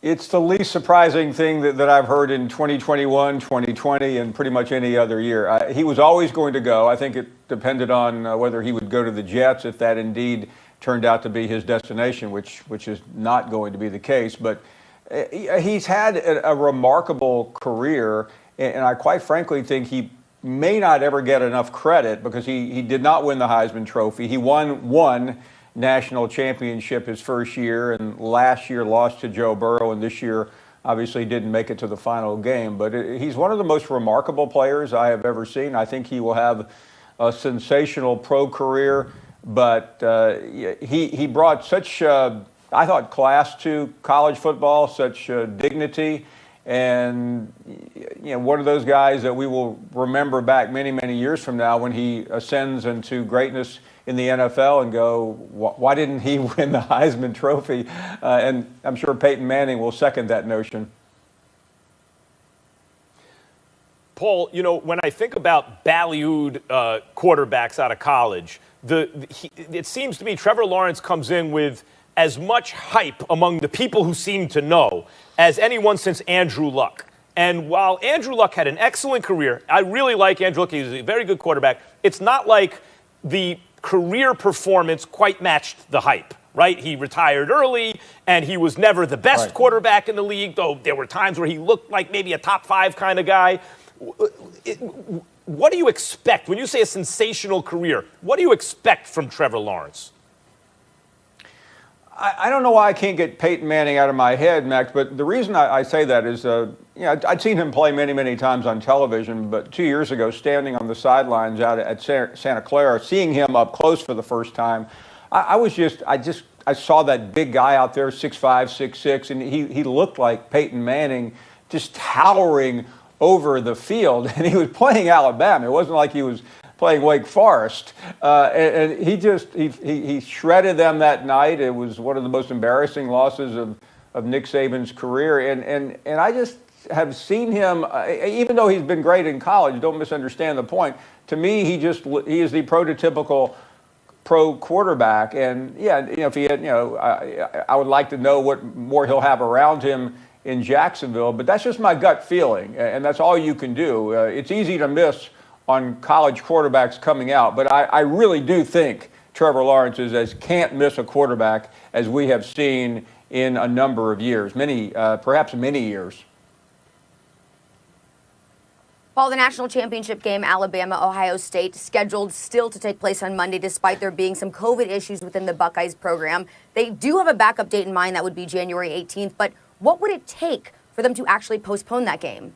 It's the least surprising thing that I've heard in 2021, 2020, and pretty much any other year. He was always going to go. I think it depended on whether he would go to the Jets, if that indeed turned out to be his destination, which is not going to be the case. But he's had a remarkable career, and I quite frankly think he may not ever get enough credit because he did not win the Heisman Trophy. He won one national championship his first year, and last year lost to Joe Burrow, and this year obviously didn't make it to the final game. But he's one of the most remarkable players I have ever seen. I think he will have a sensational pro career, but he brought such, I thought, class to college football, such dignity, and one of those guys that we will remember back many, many years from now when he ascends into greatness in the NFL and go, why didn't he win the Heisman Trophy? And I'm sure Peyton Manning will second that notion. Paul, when I think about ballyhooed quarterbacks out of college, it seems to me Trevor Lawrence comes in with as much hype among the people who seem to know as anyone since Andrew Luck. And while Andrew Luck had an excellent career, I really like Andrew Luck. He's a very good quarterback. It's not like the career performance quite matched the hype, right? He retired early, and he was never the best quarterback in the league, though there were times where he looked like maybe a top 5 kind of guy. What do you expect when you say a sensational career? What do you expect from Trevor Lawrence? I don't know why I can't get Peyton Manning out of my head, Max, but the reason I say that is, I'd seen him play many, many times on television, but 2 years ago, standing on the sidelines out at Santa Clara, seeing him up close for the first time, I saw that big guy out there, 6'5", 6'6", and he looked like Peyton Manning, just towering over the field, and he was playing Alabama. It wasn't like he was playing Wake Forest, and he shredded them that night. It was one of the most embarrassing losses of Nick Saban's career, and I just have seen him, even though he's been great in college, don't misunderstand the point. To me, he is the prototypical pro quarterback, and if he had, I would like to know what more he'll have around him in Jacksonville, but that's just my gut feeling, and that's all you can do. It's easy to miss on college quarterbacks coming out, but I really do think Trevor Lawrence is as can't miss a quarterback as we have seen in a number of years, perhaps many years. Paul, the national championship game, Alabama-Ohio State, scheduled still to take place on Monday despite there being some COVID issues within the Buckeyes program. They do have a backup date in mind, that would be January 18th, but what would it take for them to actually postpone that game?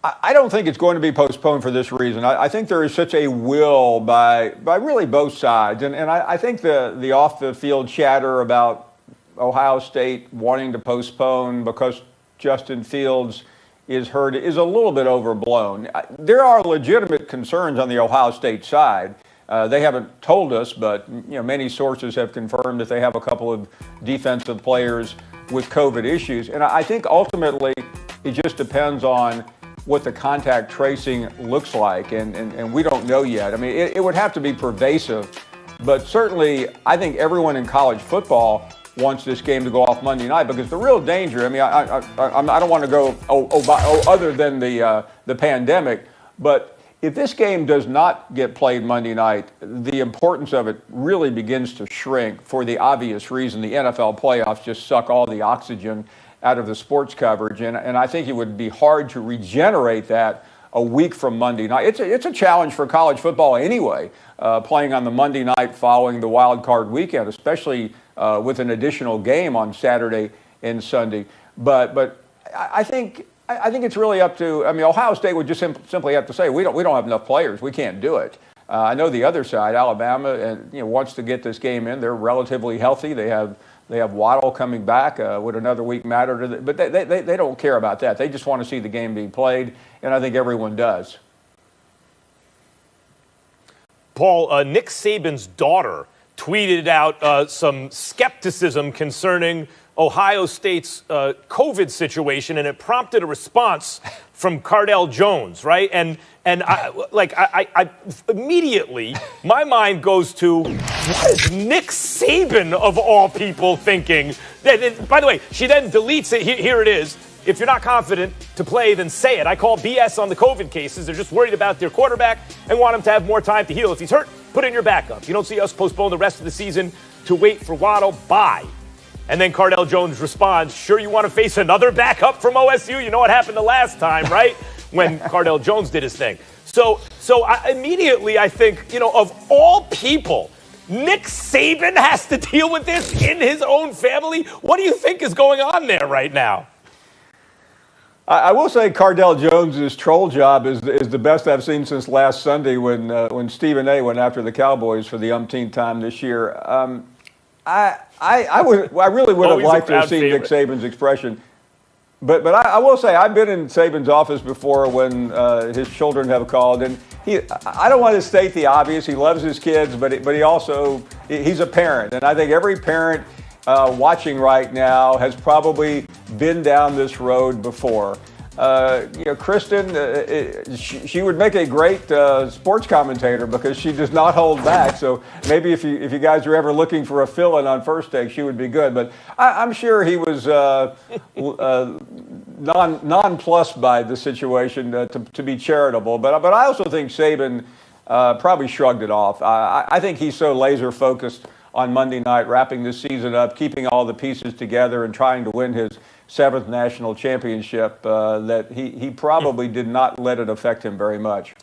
I don't think it's going to be postponed for this reason. I think there is such a will by really both sides. And I think the off-the-field chatter about Ohio State wanting to postpone because Justin Fields is hurt is a little bit overblown. There are legitimate concerns on the Ohio State side. They haven't told us, but many sources have confirmed that they have a couple of defensive players with COVID issues. And I think ultimately it just depends on what the contact tracing looks like, and we don't know yet. I mean, it would have to be pervasive, but certainly I think everyone in college football wants this game to go off Monday night, because the real danger, I mean, I don't want to go other than the pandemic, but if this game does not get played Monday night, the importance of it really begins to shrink for the obvious reason. The NFL playoffs just suck all the oxygen out of the sports coverage, and I think it would be hard to regenerate that a week from Monday night. It's a challenge for college football anyway, playing on the Monday night following the wild card weekend, especially with an additional game on Saturday and Sunday. But I think it's really up to. I mean, Ohio State would just simply have to say we don't have enough players. We can't do it. I know the other side, Alabama, wants to get this game in. They're relatively healthy. They have Waddle coming back. Would another week matter to them? But they don't care about that. They just want to see the game being played, and I think everyone does. Paul, Nick Saban's daughter tweeted out some skepticism concerning Ohio State's COVID situation, and it prompted a response from Cardell Jones, right? And I immediately, my mind goes to, what is Nick Saban, of all people, thinking? By the way, she then deletes it. Here it is. If you're not confident to play, then say it. I call BS on the COVID cases. They're just worried about their quarterback and want him to have more time to heal. If he's hurt, put in your backup. You don't see us postpone the rest of the season to wait for Waddle. Bye. And then Cardell Jones responds, sure you want to face another backup from OSU? You know what happened the last time, right? When Cardell Jones did his thing. So immediately I think, of all people, Nick Saban has to deal with this in his own family? What do you think is going on there right now? I will say Cardell Jones's troll job is the best I've seen since last Sunday when Stephen A. went after the Cowboys for the umpteenth time this year. I really would have liked to have seen Nick Saban's expression. But I will say I've been in Saban's office before when his children have called, and I don't want to state the obvious. He loves his kids, but he's a parent, and I think every parent watching right now has probably been down this road before. Kristen, she would make a great sports commentator because she does not hold back. So maybe if you guys are ever looking for a fill-in on First Take, she would be good. But I'm sure he was nonplussed by the situation to be charitable. But I also think Saban probably shrugged it off. I think he's so laser focused on Monday night, wrapping this season up, keeping all the pieces together, and trying to win his 7th national championship, that he probably did not let it affect him very much.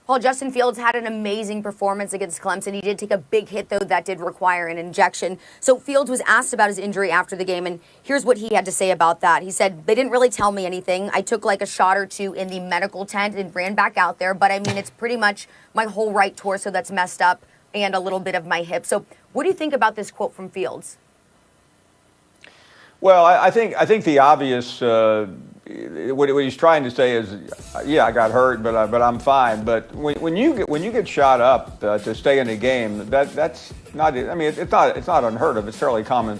Paul, Justin Fields had an amazing performance against Clemson. He did take a big hit, though, that did require an injection. So Fields was asked about his injury after the game, and here's what he had to say about that. He said, they didn't really tell me anything. I took like a shot or two in the medical tent and ran back out there. But, I mean, it's pretty much my whole right torso that's messed up and a little bit of my hip. So what do you think about this quote from Fields? Well, I think the obvious, what he's trying to say is, yeah, I got hurt, but I'm fine. But when you get shot up to stay in a game, that's not. I mean, it's not unheard of. It's fairly common